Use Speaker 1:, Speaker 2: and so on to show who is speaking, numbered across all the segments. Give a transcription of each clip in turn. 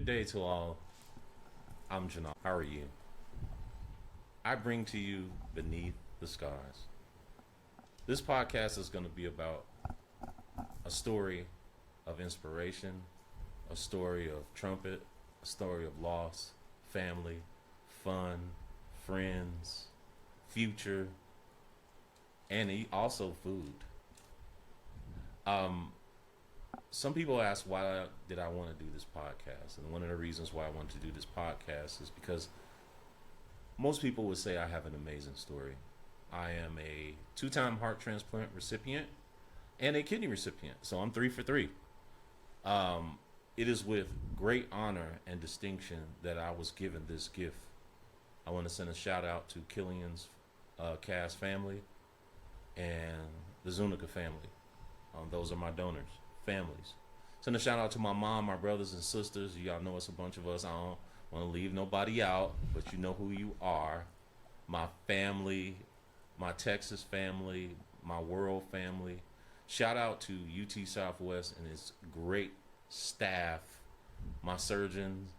Speaker 1: day to all. I'm Gynove'l. How are you? I bring to you Beneath the Scars. This podcast is going to be about a story of inspiration, a story of trumpet, a story of loss, family, fun, friends, future, and also food. Some people ask why did I want to do this podcast, and one of the reasons why I wanted to do this podcast is because most people would say I have an amazing story. I am a 2-time heart transplant recipient and a kidney recipient, so I'm 3 for 3. It is with great honor and distinction that I was given this gift. I want to send a shout out to Killian's Cass family and the Zuniga family. Those are my donors, families. Send a shout out to my mom, my brothers and sisters. Y'all know it's a bunch of us. I don't want to leave nobody out, but you know who you are. My family, my Texas family, my world family. Shout out to UT Southwest and its great staff, my surgeons,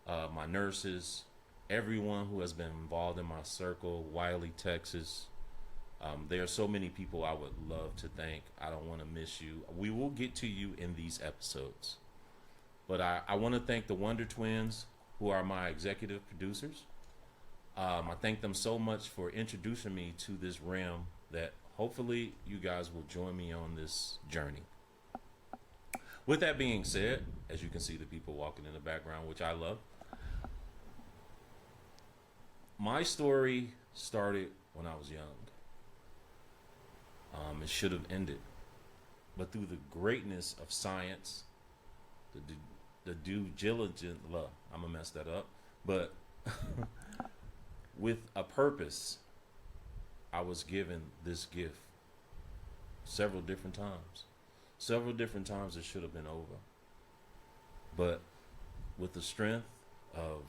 Speaker 1: my nurses, everyone who has been involved in my circle, Wiley, Texas. There are so many people I would love to thank. I don't want to miss you. We will get to you in these episodes. But I want to thank the Wonder Twins, who are my executive producers. I thank them so much for introducing me to this realm that hopefully you guys will join me on this journey. With that being said, as you can see the people walking in the background, which I love, my story started when I was young. It should have ended. But through the greatness of science, the due diligence, I'm going to mess that up, but with a purpose, I was given this gift several different times. Several different times it should have been over. But with the strength of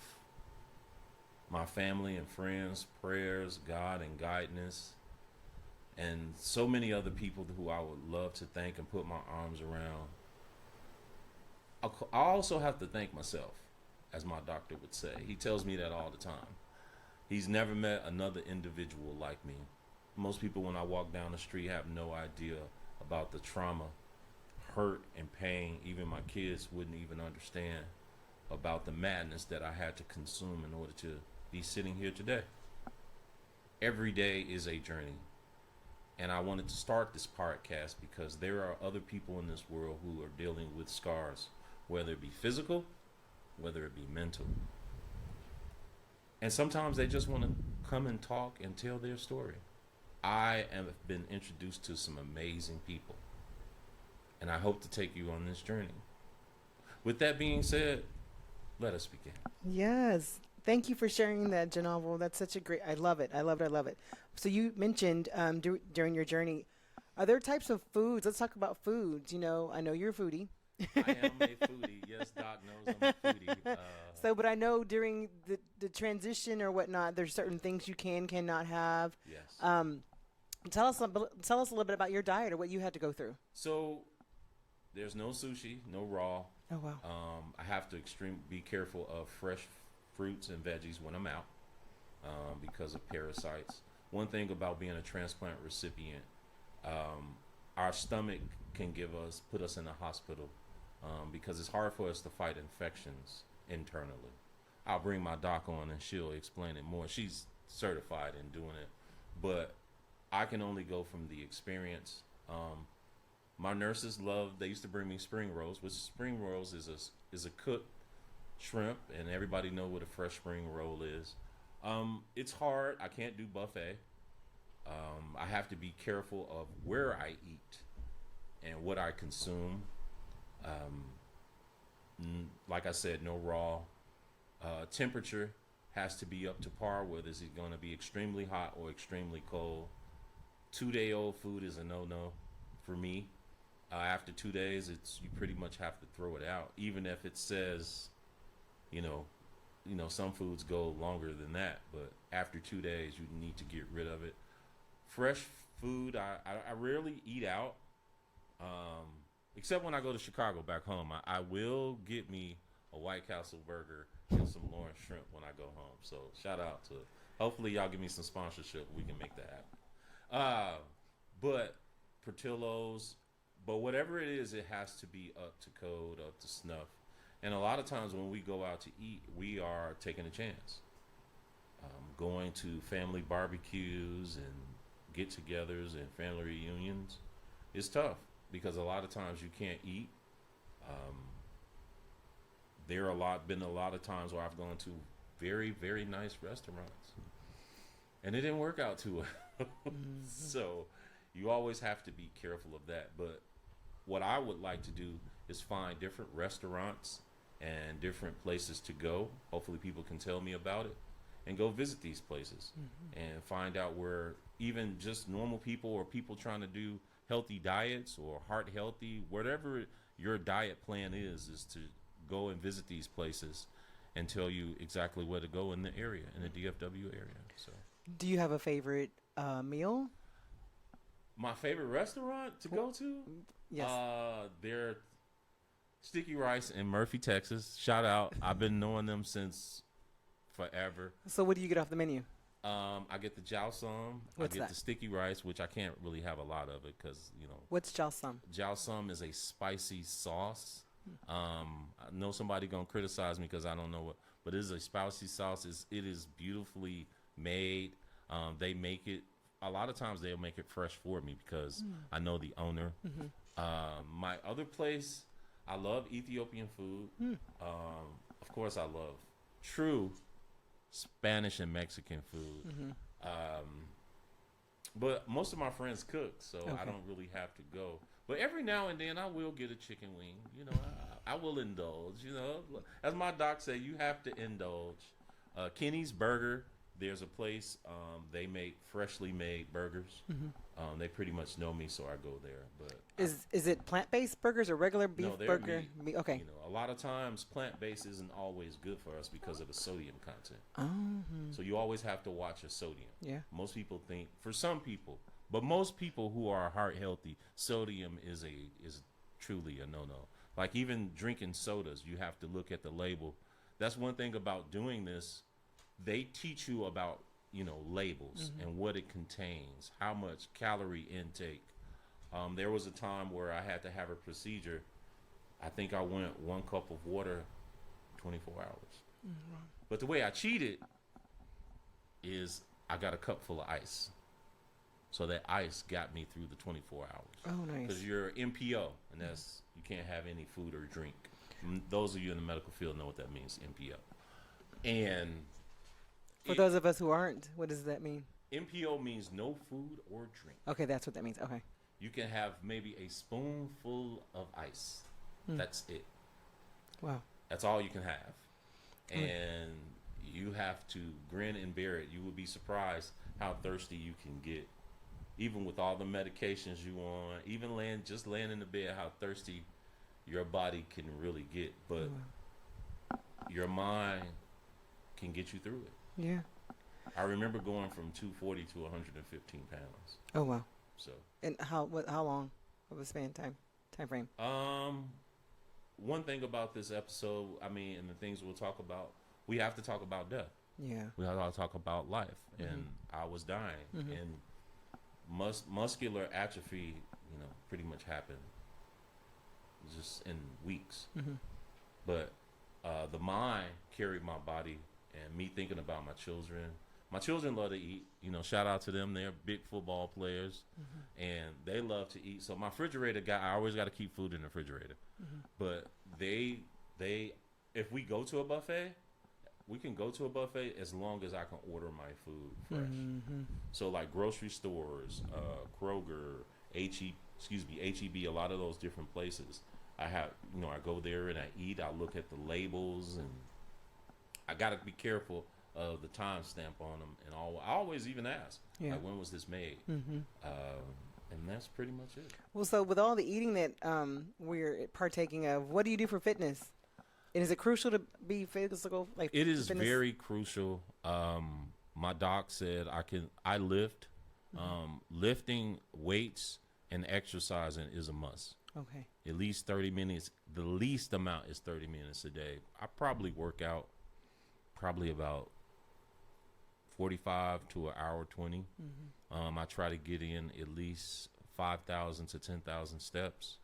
Speaker 1: my family and friends, prayers, God, and guidance, and so many other people who I would love to thank and put my arms around, I also have to thank myself, as my doctor would say. He tells me that all the time. He's never met another individual like me. Most people, when I walk down the street, have no idea about the trauma, hurt, and pain. Even my kids wouldn't even understand about the madness that I had to consume in order to be sitting here today. Every day is a journey. And I wanted to start this podcast because there are other people in this world who are dealing with scars, whether it be physical, whether it be mental. And sometimes they just want to come and talk and tell their story. I have been introduced to some amazing people, and I hope to take you on this journey. With that being said, let us begin.
Speaker 2: Yes. Thank you for sharing that, Gynove'l. That's such a great, I love it. I love it. I love it. So you mentioned during your journey, are there types of foods? Let's talk about foods. You know, I know you're a foodie.
Speaker 1: I am a foodie. Yes, Doc knows I'm a foodie.
Speaker 2: But I know during the transition or whatnot, there's certain things you cannot have.
Speaker 1: Yes.
Speaker 2: Tell us a little bit about your diet or what you had to go through.
Speaker 1: So there's no sushi, no raw.
Speaker 2: Oh, wow.
Speaker 1: I have to be careful of fresh fruits and veggies when I'm out because of parasites. One thing about being a transplant recipient, our stomach can put us in a hospital because it's hard for us to fight infections internally. I'll bring my doc on and she'll explain it more. She's certified in doing it, but I can only go from the experience. My nurses they used to bring me spring rolls, which spring rolls is a cooked shrimp, and everybody know what a fresh spring roll is. It's hard. I can't do buffet. I have to be careful of where I eat and what I consume. Like I said, no raw. Temperature has to be up to par, whether it's going to be extremely hot or extremely cold. 2-day-old food is a no-no for me. After 2 days, you pretty much have to throw it out, even if it says, you know, some foods go longer than that, but after 2 days, you need to get rid of it. Fresh food, I rarely eat out, except when I go to Chicago back home. I will get me a White Castle burger and some Lawrence shrimp when I go home. So shout out to. Hopefully y'all give me some sponsorship. We can make that happen. But Portillo's, but whatever it is, it has to be up to code, up to snuff. And a lot of times when we go out to eat, we are taking a chance. Going to family barbecues and get-togethers and family reunions is tough because a lot of times you can't eat. There are been a lot of times where I've gone to very, very nice restaurants, and it didn't work out too well. So you always have to be careful of that. But what I would like to do is find different restaurants and different places to go. Hopefully people can tell me about it and go visit these places and find out where even just normal people or people trying to do healthy diets or heart healthy, whatever your diet plan is to go and visit these places and tell you exactly where to go in the area, in the DFW area. So,
Speaker 2: do you have a favorite meal?
Speaker 1: My favorite restaurant to go to?
Speaker 2: Yes.
Speaker 1: They're Sticky Rice in Murphy, Texas. Shout out. I've been knowing them since forever.
Speaker 2: So what do you get off the menu?
Speaker 1: I get the Gynove'l.
Speaker 2: What's
Speaker 1: I get
Speaker 2: that?
Speaker 1: the sticky rice, which I can't really have a lot of it because,
Speaker 2: What's Gynove'l?
Speaker 1: Gynove'l is a spicy sauce. I know somebody going to criticize me because I don't know what, but it is a spicy sauce. It is beautifully made. They make it, a lot of times they'll make it fresh for me because I know the owner. My other place, I love Ethiopian food. Of course, I love true Spanish and Mexican food. But most of my friends cook, so I don't really have to go. But every now and then I will get a chicken wing. I will indulge. As my doc said, you have to indulge. Kenny's Burger, there's a place, they make freshly made burgers. They pretty much know me, so I go there. But
Speaker 2: Is it plant-based burgers or regular beef
Speaker 1: no, they're
Speaker 2: burger?
Speaker 1: meat.
Speaker 2: Okay.
Speaker 1: A lot of times plant-based isn't always good for us because of the sodium content. So you always have to watch your sodium.
Speaker 2: Yeah.
Speaker 1: Most people think, for some people, but most people who are heart healthy, sodium is truly a no-no. Like even drinking sodas, you have to look at the label. That's one thing about doing this. They teach you about, labels and what it contains, how much calorie intake. There was a time where I had to have a procedure. I think I went 1 cup of water 24 hours. But the way I cheated is I got a cup full of ice. So that ice got me through the 24 hours.
Speaker 2: Oh, nice.
Speaker 1: Because you're MPO, and that's, you can't have any food or drink. Those of you in the medical field know what that means, MPO. And
Speaker 2: for those of us who aren't, what does that mean?
Speaker 1: MPO means no food or drink.
Speaker 2: Okay, that's what that means. Okay.
Speaker 1: You can have maybe a spoonful of ice. That's it.
Speaker 2: Wow.
Speaker 1: That's all you can have. And you have to grin and bear it. You would be surprised how thirsty you can get. Even with all the medications you on, even laying in the bed, how thirsty your body can really get. But your mind can get you through it.
Speaker 2: Yeah.
Speaker 1: I remember going from 240 to 115 pounds.
Speaker 2: Oh, wow.
Speaker 1: So.
Speaker 2: And how long of a time frame?
Speaker 1: One thing about this episode, and the things we'll talk about, we have to talk about death.
Speaker 2: Yeah.
Speaker 1: We have to talk about life. And I was dying. And muscular atrophy, pretty much happened just in weeks. But the mind carried my body, and me thinking about my children. My children love to eat. Shout out to them. They're big football players, and they love to eat. So my refrigerator I always got to keep food in the refrigerator. But they, if we go to a buffet, we can go to a buffet as long as I can order my food fresh. So like grocery stores, Kroger, HEB, a lot of those different places. I go there and I eat. I look at the labels, and I got to be careful of the time stamp on them and all. I always even ask, like, when was this made? And that's pretty much it. Well,
Speaker 2: so with all the eating that we're partaking of, what do you do for fitness? And is it crucial to be physical? Like,
Speaker 1: it is
Speaker 2: fitness?
Speaker 1: very crucial. My doc said I lift. Lifting weights and exercising is a must.
Speaker 2: Okay.
Speaker 1: At least 30 minutes. The least amount is 30 minutes a day. I probably work out probably about 45 to an hour 20. I try to get in at least 5,000 to 10,000 steps.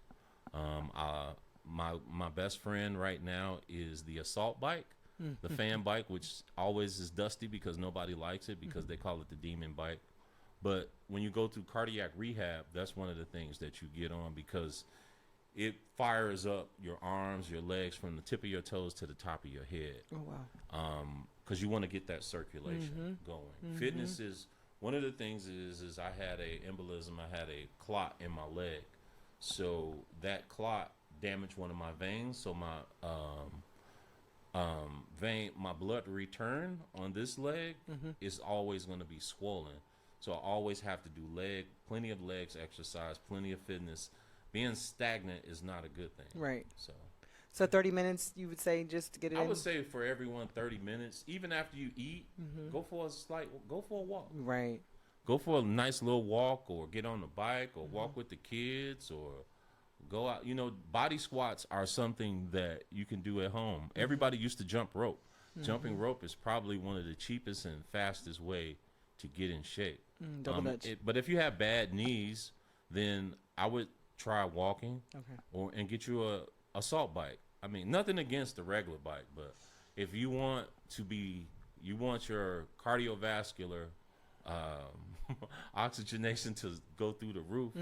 Speaker 1: My best friend right now is the assault bike, the fan bike, which always is dusty because nobody likes it because they call it the demon bike. But when you go through cardiac rehab, that's one of the things that you get on because it fires up your arms, your legs from the tip of your toes to the top of your head.
Speaker 2: Oh, wow.
Speaker 1: Because you want to get that circulation going. Fitness is one of the things is I had a embolism. I had a clot in my leg, so that clot damaged one of my veins. So my my blood return on this leg is always going to be swollen. So I always have to do plenty of legs exercise, plenty of fitness. Being stagnant is not a good thing.
Speaker 2: Right.
Speaker 1: So
Speaker 2: 30 minutes, you would say, just to get it in?
Speaker 1: I would say for everyone 30 minutes. Even after you eat, go for a walk.
Speaker 2: Right.
Speaker 1: Go for a nice little walk, or get on the bike, or walk with the kids, or go out. Body squats are something that you can do at home. Everybody used to jump rope. Jumping rope is probably one of the cheapest and fastest way to get in shape.
Speaker 2: Double Dutch.
Speaker 1: But if you have bad knees, then I would try walking, and get you a assault bike. I mean, nothing against the regular bike, but if you want your cardiovascular oxygenation to go through the roof,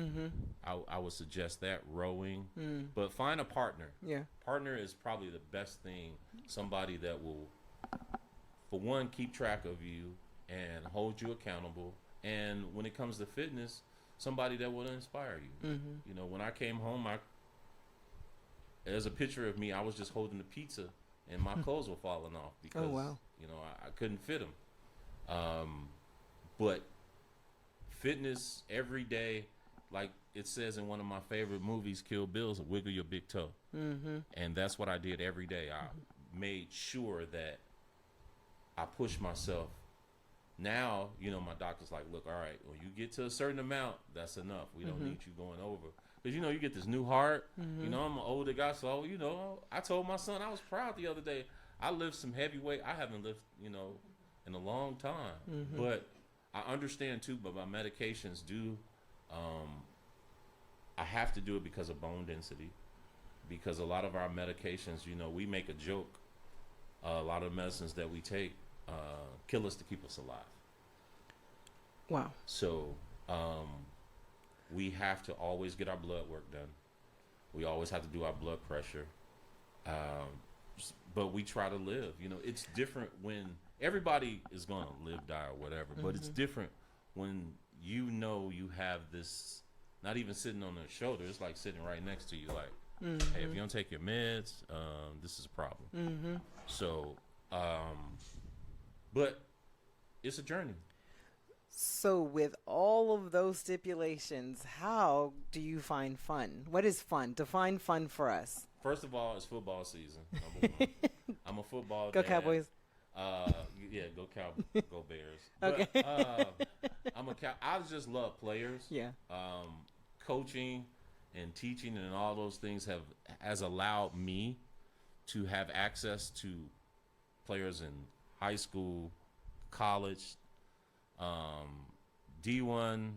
Speaker 1: I would suggest that rowing. But find a partner.
Speaker 2: Yeah.
Speaker 1: Partner is probably the best thing. Somebody that will, for one, keep track of you and hold you accountable. And when it comes to fitness, somebody that will inspire you. When I came home, there's a picture of me. I was just holding the pizza, and my clothes were falling off because I couldn't fit them. But fitness every day, like it says in one of my favorite movies, Kill Bill, is wiggle your big toe. And that's what I did every day. I made sure that I pushed myself. Now, my doctor's like, look, all right, when you get to a certain amount, that's enough. We don't need you going over. Because, you get this new heart. I'm an older guy, so, I told my son, I was proud the other day. I lift some heavy weight. I haven't lifted, in a long time. But I understand, too, but my medications do, I have to do it because of bone density. Because a lot of our medications, we make a joke. A lot of medicines that we take kill us to keep us alive.
Speaker 2: Wow.
Speaker 1: So we have to always get our blood work done. We always have to do our blood pressure. But we try to live. It's different when everybody is going to live, die, or whatever. But it's different when you have this, not even sitting on their shoulder. It's like sitting right next to you. Like, hey, if you don't take your meds, this is a problem. So, but it's a journey.
Speaker 2: So with all of those stipulations, how do you find fun? What is fun? Define fun for us.
Speaker 1: First of all, it's football season. Number one. I'm a football
Speaker 2: Go
Speaker 1: dad.
Speaker 2: Cowboys.
Speaker 1: Yeah, go go Bears.
Speaker 2: Okay.
Speaker 1: But, I just love players.
Speaker 2: Yeah.
Speaker 1: Coaching and teaching and all those things has allowed me to have access to players in high school, college, D1,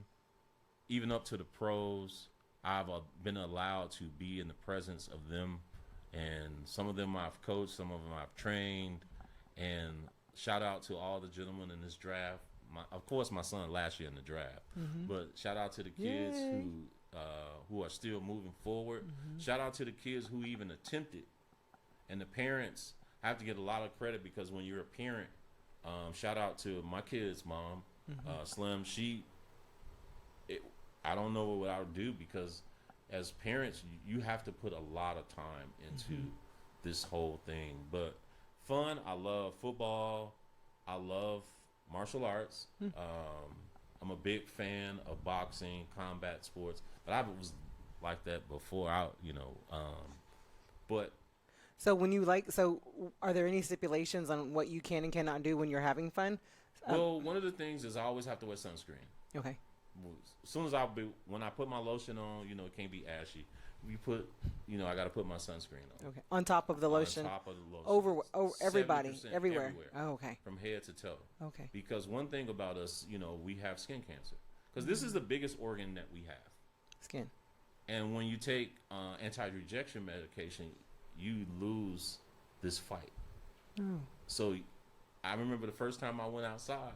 Speaker 1: even up to the pros. I've been allowed to be in the presence of them, and some of them I've coached, some of them I've trained, and shout out to all the gentlemen in this draft. Of course, my son last year in the draft, but shout out to the kids who are still moving forward. Shout out to the kids who even attempted, and the parents have to get a lot of credit because when you're a parent, shout out to my kid's mom, Slim. I don't know what I would do because as parents, you have to put a lot of time into this whole thing. But fun, I love football. I love martial arts. I'm a big fan of boxing, combat sports. But I was like that before but
Speaker 2: So when you are there any stipulations on what you can and cannot do when you're having fun?
Speaker 1: Well, one of the things is I always have to wear sunscreen.
Speaker 2: Okay.
Speaker 1: As soon as when I put my lotion on, it can't be ashy. you put, I got to put my sunscreen on.
Speaker 2: Okay. On top of the lotion.
Speaker 1: On top of the lotion.
Speaker 2: Over everybody,
Speaker 1: 70%
Speaker 2: everywhere. Oh, okay.
Speaker 1: From head to toe.
Speaker 2: Okay.
Speaker 1: Because one thing about us, we have skin cancer. Because this is the biggest organ that we have.
Speaker 2: Skin.
Speaker 1: And when you take anti-rejection medication, you lose this fight.
Speaker 2: Oh.
Speaker 1: So I remember the first time I went outside,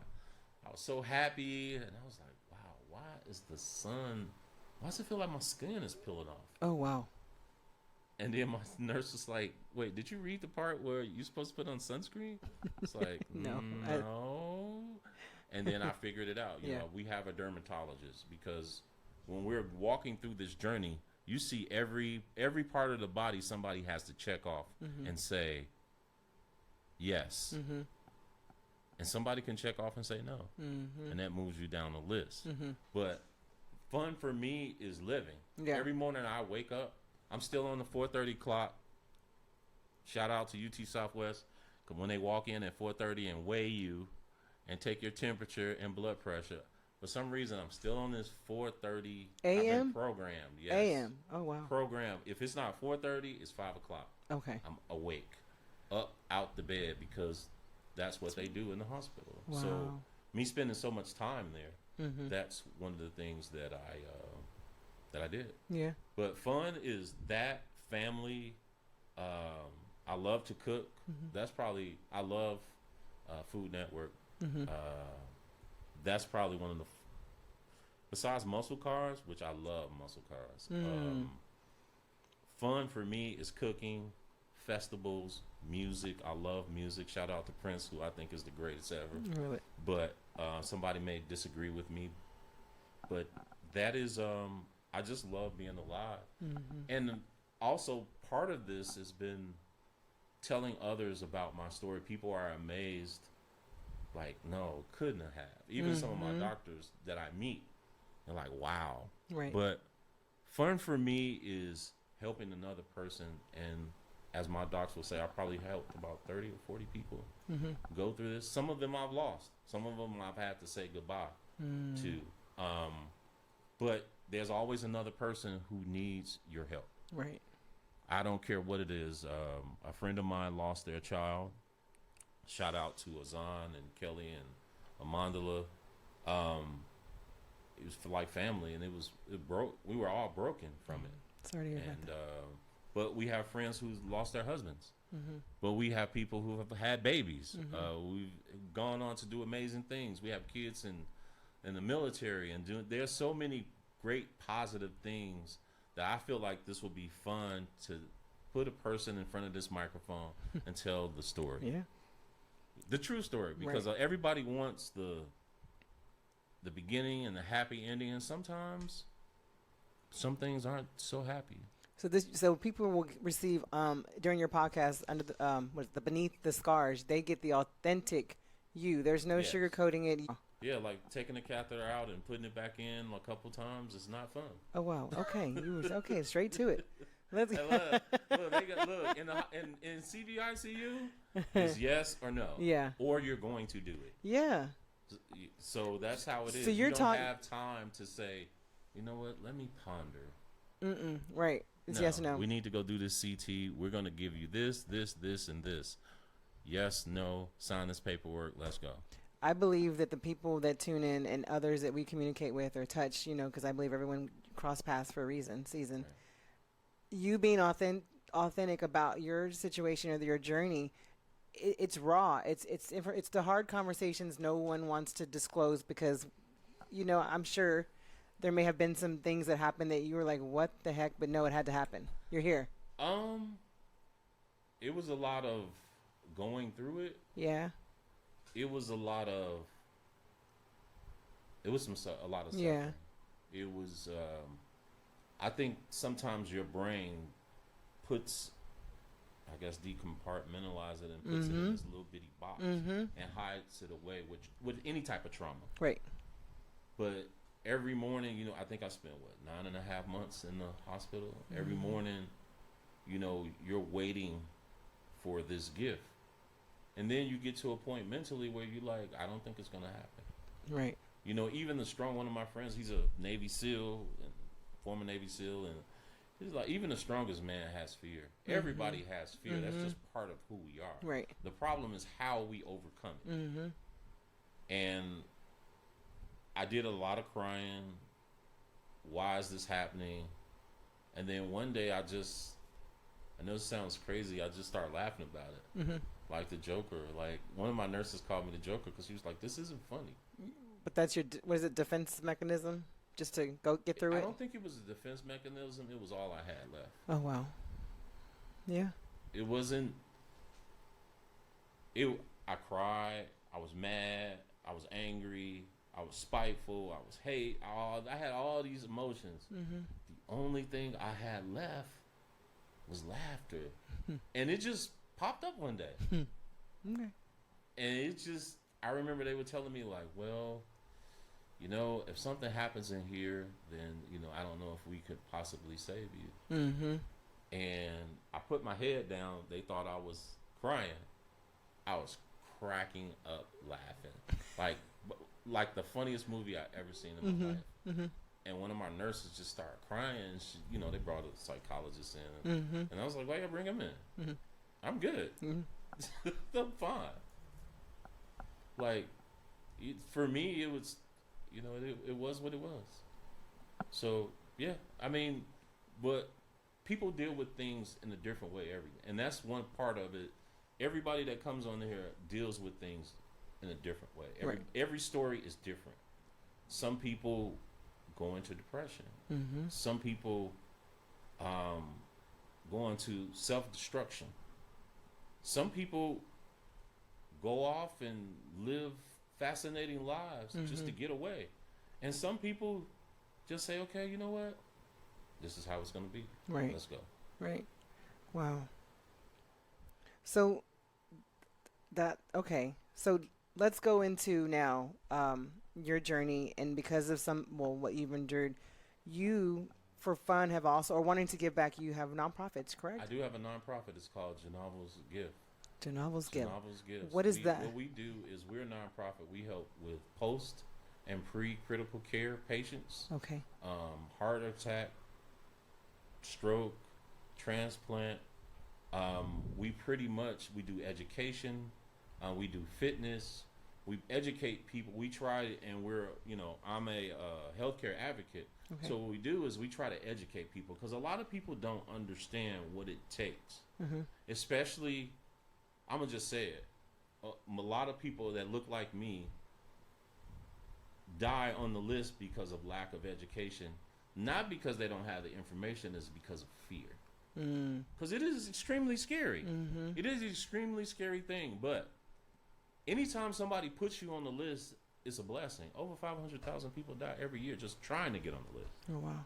Speaker 1: I was so happy, and I was like, wow, why is the sun, why does it feel like my skin is peeling off?
Speaker 2: Oh, wow.
Speaker 1: And then my nurse was like, wait, did you read the part where you're supposed to put on sunscreen? It's like,
Speaker 2: No.
Speaker 1: No. And then I figured it out. You
Speaker 2: Yeah.
Speaker 1: know, we have a dermatologist, because when we're walking through this journey, you see every part of the body somebody has to check off and say yes. And somebody can check off and say no. And that moves you down the list. But fun for me is living.
Speaker 2: Yeah.
Speaker 1: Every morning I wake up, I'm still on the 4:30 clock. Shout out to UT Southwest. 'Cause when they walk in at 4:30 and weigh you and take your temperature and blood pressure, for some reason I'm still on this 4:30
Speaker 2: AM
Speaker 1: program. Yes.
Speaker 2: AM. Oh, wow.
Speaker 1: Program. If it's not 4:30, it's 5 o'clock.
Speaker 2: Okay.
Speaker 1: I'm awake, up out the bed, because that's what they do in the hospital.
Speaker 2: Wow.
Speaker 1: So me spending so much time there, that's one of the things that I did.
Speaker 2: Yeah.
Speaker 1: But fun is that, family. I love to cook. That's probably, I love Food Network. That's probably one of the, besides muscle cars, which I love muscle cars. Fun for me is cooking, festivals, music. I love music. Shout out to Prince, who I think is the greatest ever.
Speaker 2: Really?
Speaker 1: But somebody may disagree with me. But that is, I just love being alive. And also part of this has been telling others about my story. People are amazed, like, no, couldn't have. Even some of my doctors that I meet, they're like, wow.
Speaker 2: Right.
Speaker 1: But fun for me is helping another person. And as my docs will say, I probably helped about 30 or 40 people go through this. Some of them I've lost. Some of them I've had to say goodbye to. But there's always another person who needs your help.
Speaker 2: Right.
Speaker 1: I don't care what it is. A friend of mine lost their child. Shout out to Azan and Kelly and Amandala. It was for like family, and it broke. We were all broken from it.
Speaker 2: Sorry to hear
Speaker 1: And
Speaker 2: about
Speaker 1: but we have friends who lost their husbands. But we have people who have had babies. We've gone on to do amazing things. We have kids in the military, and there's so many great positive things that I feel like this will be fun to put a person in front of this microphone and tell the story.
Speaker 2: Yeah.
Speaker 1: The true story, because everybody wants the beginning and the happy ending, and sometimes some things aren't so happy.
Speaker 2: So people will receive during your podcast under the Beneath the Scars, they get the authentic you. There's no
Speaker 1: Yes.
Speaker 2: sugarcoating it.
Speaker 1: Yeah, like taking the catheter out and putting it back in a couple times is not fun.
Speaker 2: Oh, wow. Okay. Okay, straight to it. Let's
Speaker 1: Look, they got, in CVICU, it's yes or no.
Speaker 2: Yeah.
Speaker 1: Or you're going to do it.
Speaker 2: Yeah.
Speaker 1: So that's how it is.
Speaker 2: So you're
Speaker 1: you don't
Speaker 2: talking.
Speaker 1: have time to say, you know what, let me ponder.
Speaker 2: Right. It's yes or no.
Speaker 1: We need to go do this CT. We're going to give you this, and this. Yes, no, sign this paperwork. Let's go.
Speaker 2: I believe that the people that tune in and others that we communicate with or touch, because I believe everyone cross paths for a season.
Speaker 1: Right.
Speaker 2: You being authentic about your situation or your journey, it's raw. It's the hard conversations no one wants to disclose because, I'm sure there may have been some things that happened that you were like, what the heck? But no, it had to happen. You're here.
Speaker 1: It was a lot of going through it.
Speaker 2: Yeah.
Speaker 1: It was a lot of. It was a lot of suffering.
Speaker 2: Yeah.
Speaker 1: It was. I think sometimes your brain puts, I guess, decompartmentalize it and puts it in this little bitty box and hides it away, with any type of trauma.
Speaker 2: Right.
Speaker 1: But every morning, I think I spent 9.5 months in the hospital. Every morning, you're waiting for this gift. And then you get to a point mentally where you're like, I don't think it's going to happen.
Speaker 2: Right.
Speaker 1: Even one of my friends, he's a Navy SEAL, and former Navy SEAL, and It's like even the strongest man has fear. Everybody has fear. That's just part of who we are.
Speaker 2: Right.
Speaker 1: The problem is how we overcome it. And I did a lot of crying. Why is this happening? And then one day I know it sounds crazy, I just started laughing about it. Like the Joker. Like one of my nurses called me the Joker because she was like, this isn't funny.
Speaker 2: But that's your, what is it, defense mechanism? Just to go get through it?
Speaker 1: I don't think it was a defense mechanism. It was all I had left.
Speaker 2: Oh, wow. Yeah.
Speaker 1: It wasn't. I cried. I was mad. I was angry. I was spiteful. I was hate. I had all these emotions. The only thing I had left was laughter. And it just popped up one day.
Speaker 2: Okay.
Speaker 1: And it just, I remember they were telling me like, well, you know, if something happens in here, then, you know, I don't know if we could possibly save you. And I put my head down. They thought I was crying. I was cracking up laughing. Like the funniest movie I ever seen in my life. And one of my nurses just started crying. And she, you know, they brought a psychologist in. And I was like, why y'all bring him in? I'm good. I'm fine. Like, for me, it was, you know, it was what it was. So, yeah, I mean, but people deal with things in a different way and that's one part of it. Everybody that comes on here deals with things in a different way. Every story is different. Some people go into depression. Some people go into self-destruction. Some people go off and live fascinating lives just to get away. And some people just say, okay, you know what? This is how it's going to be.
Speaker 2: Right.
Speaker 1: Let's go.
Speaker 2: Right. Wow. So So let's go into now your journey, and because of what you've endured, you, for fun, have also, or wanting to give back, you have nonprofits, correct?
Speaker 1: I do have a nonprofit. It's called Gynove'l's Gift.
Speaker 2: Gynove'l's Gift.
Speaker 1: Gynove'l's Gift.
Speaker 2: What is that?
Speaker 1: What we do is we're a nonprofit. We help with post and pre-critical care patients.
Speaker 2: Okay.
Speaker 1: Heart attack, stroke, transplant. We do education. We do fitness. We educate people. We try, and I'm a healthcare advocate. Okay. So what we do is we try to educate people because a lot of people don't understand what it takes. Especially, I'm going to just say it. A lot of people that look like me die on the list because of lack of education. Not because they don't have the information, it's because of fear. Because it is extremely scary. It is an extremely scary thing. But anytime somebody puts you on the list, it's a blessing. Over 500,000 people die every year just trying to get on the list.
Speaker 2: Oh, wow.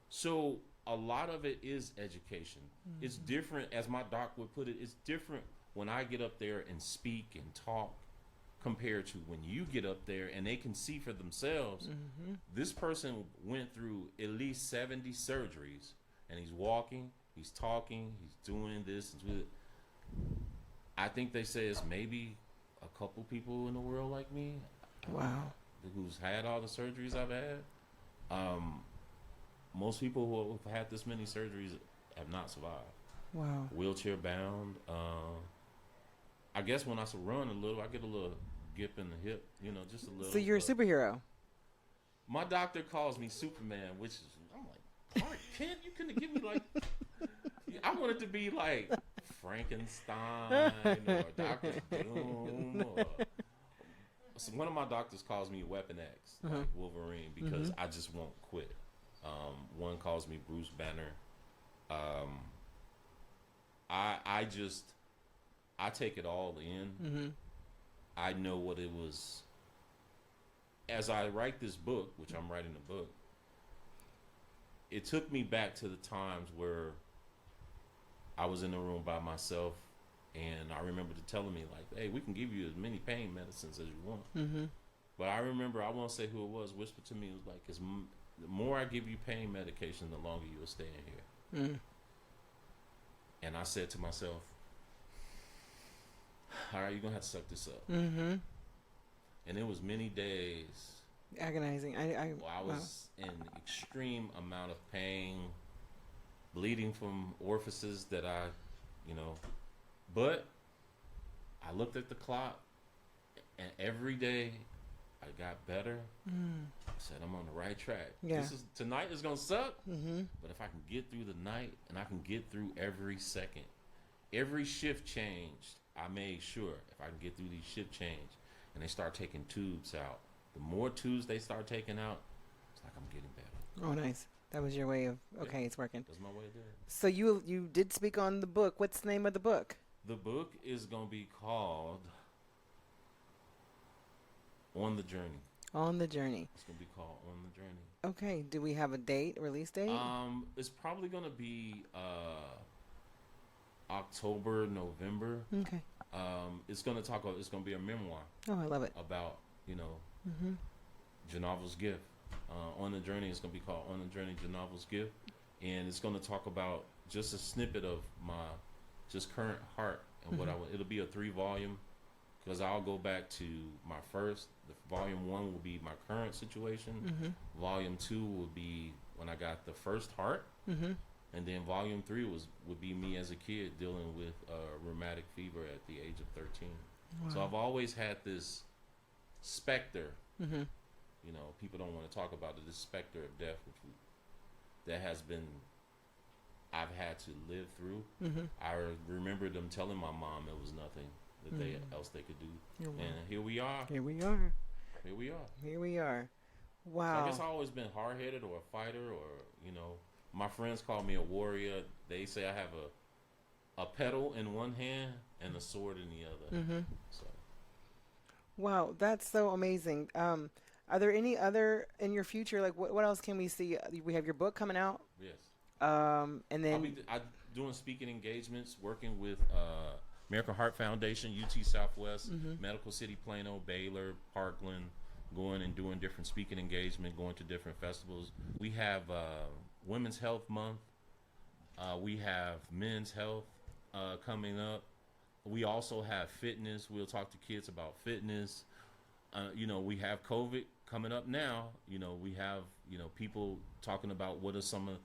Speaker 1: So a lot of it is education. It's different, as my doc would put it, it's different when I get up there and speak and talk compared to when you get up there and they can see for themselves. This person went through at least 70 surgeries, and he's walking, he's talking, he's doing this. I think they say it's maybe a couple people in the world like me.
Speaker 2: Wow.
Speaker 1: Who's had all the surgeries I've had. Most people who have had this many surgeries have not survived.
Speaker 2: Wow.
Speaker 1: Wheelchair bound. I guess when I run a little, I get a little gip in the hip, just a little.
Speaker 2: So you're a superhero.
Speaker 1: My doctor calls me Superman, which is, I'm like, Clark Kent, you couldn't give me like, I wanted to be like Frankenstein or Dr. Doom. So one of my doctors calls me Weapon X, like Wolverine, because I just won't quit. One calls me Bruce Banner. I take it all in. I know what it was. As I write this book, which I'm writing a book, it took me back to the times where I was in the room by myself, and I remember them telling me like, "Hey, we can give you as many pain medicines as you want." But I remember, I won't say who it was, whispered to me, it was like, the more I give you pain medication, the longer you'll stay in here. And I said to myself, all right, you're going to have to suck this up. And it was many days.
Speaker 2: Agonizing.
Speaker 1: I was in extreme amount of pain. bleeding from orifices that I, you know, but I looked at the clock, and every day I got better. I said, I'm on the right track.
Speaker 2: Yeah.
Speaker 1: Tonight is gonna suck, but if I can get through the night and I can get through every second, every shift changed. I made sure if I can get through these shift change, and they start taking tubes out. The more tubes they start taking out, it's like I'm getting better.
Speaker 2: Oh, nice. That was your way of it's working.
Speaker 1: That's my way of doing it.
Speaker 2: So you did speak on the book. What's the name of the book?
Speaker 1: The book is gonna be called On the Journey.
Speaker 2: On the Journey.
Speaker 1: It's gonna be called On the Journey.
Speaker 2: Okay. Do we have a date, release date?
Speaker 1: It's probably gonna be October, November.
Speaker 2: Okay.
Speaker 1: It's gonna be a memoir.
Speaker 2: Oh, I love it.
Speaker 1: About Gynove'l's gift. On the Journey is gonna be called On the Journey, Gynove'l's gift, and it's gonna talk about just a snippet of my just current heart and what it'll be a 3-volume, because I'll go back to my first. The volume 1 will be my current situation. Volume 2 will be when I got the first heart, and then volume 3 would be me as a kid dealing with rheumatic fever at the age of 13. Wow. So I've always had this specter. You know, people don't want to talk about it. This specter of death, I've had to live through. I remember them telling my mom it was nothing that else they could do. And here we are.
Speaker 2: Here we are.
Speaker 1: Here we are.
Speaker 2: Here we are. Wow.
Speaker 1: So I guess I've always been hard-headed or a fighter, or, you know, my friends call me a warrior. They say I have a pedal in one hand and a sword in the other. So.
Speaker 2: Wow, that's so amazing. Are there any other in your future? Like, what else can we see? We have your book coming out.
Speaker 1: Yes.
Speaker 2: And then
Speaker 1: I'm doing speaking engagements, working with American Heart Foundation, UT Southwest, Medical City Plano, Baylor, Parkland, going and doing different speaking engagement, going to different festivals. We have Women's Health Month. We have Men's Health coming up. We also have fitness. We'll talk to kids about fitness. You know, we have COVID coming up now. You know, we have, you know, people talking about what are some of,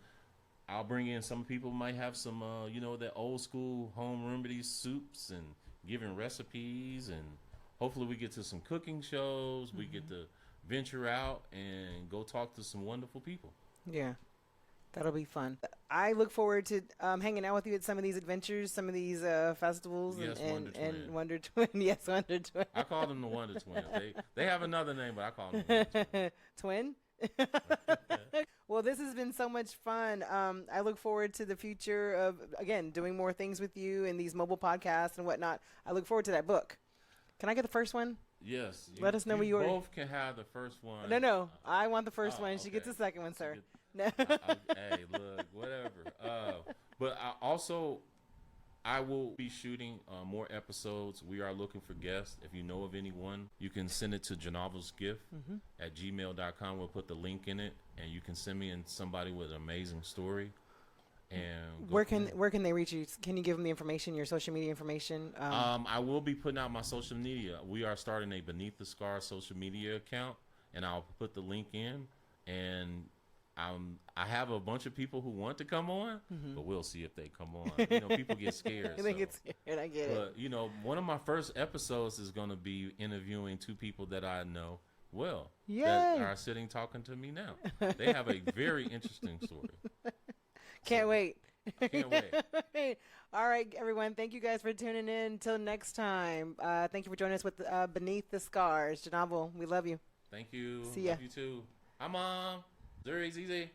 Speaker 1: I'll bring in some people might have some, you know, the old school home remedies, soups, and giving recipes. And hopefully we get to some cooking shows. We get to venture out and go talk to some wonderful people.
Speaker 2: Yeah. That'll be fun. I look forward to hanging out with you at some of these adventures, some of these festivals,
Speaker 1: Yes,
Speaker 2: and Wonder Twin. Yes, Wonder Twin.
Speaker 1: I call them the Wonder Twins. They have another name, but I call them the Wonder
Speaker 2: Twin. Well, this has been so much fun. I look forward to the future of, again, doing more things with you and these mobile podcasts and whatnot. I look forward to that book. Can I get the first one?
Speaker 1: Yes.
Speaker 2: Let us know where you are.
Speaker 1: Both can have the first one.
Speaker 2: No. I want the first one. She gets the second one, sir.
Speaker 1: No. Hey, look, whatever. But I will be shooting more episodes. We are looking for guests. If you know of anyone, you can send it to Gynove'l's gift at gmail.com. We'll put the link in it, and you can send me in somebody with an amazing story. And
Speaker 2: where can they reach you? Can you give them the information, your social media information?
Speaker 1: I will be putting out my social media. We are starting a Beneath the Scar social media account, and I'll put the link in. And I have a bunch of people who want to come on, but we'll see if they come on. You know, people get scared.
Speaker 2: They get scared. I get it.
Speaker 1: But, you know, one of my first episodes is going to be interviewing 2 people that I know well.
Speaker 2: Yay.
Speaker 1: That are sitting talking to me now. They have a very interesting story.
Speaker 2: Can't wait.
Speaker 1: Can't wait.
Speaker 2: All right, everyone. Thank you guys for tuning in. Until next time. Thank you for joining us with Beneath the Scars. Gynove'l, we love you.
Speaker 1: Thank you.
Speaker 2: See ya.
Speaker 1: Love you too. Hi, Mom. Zuri, Zizi.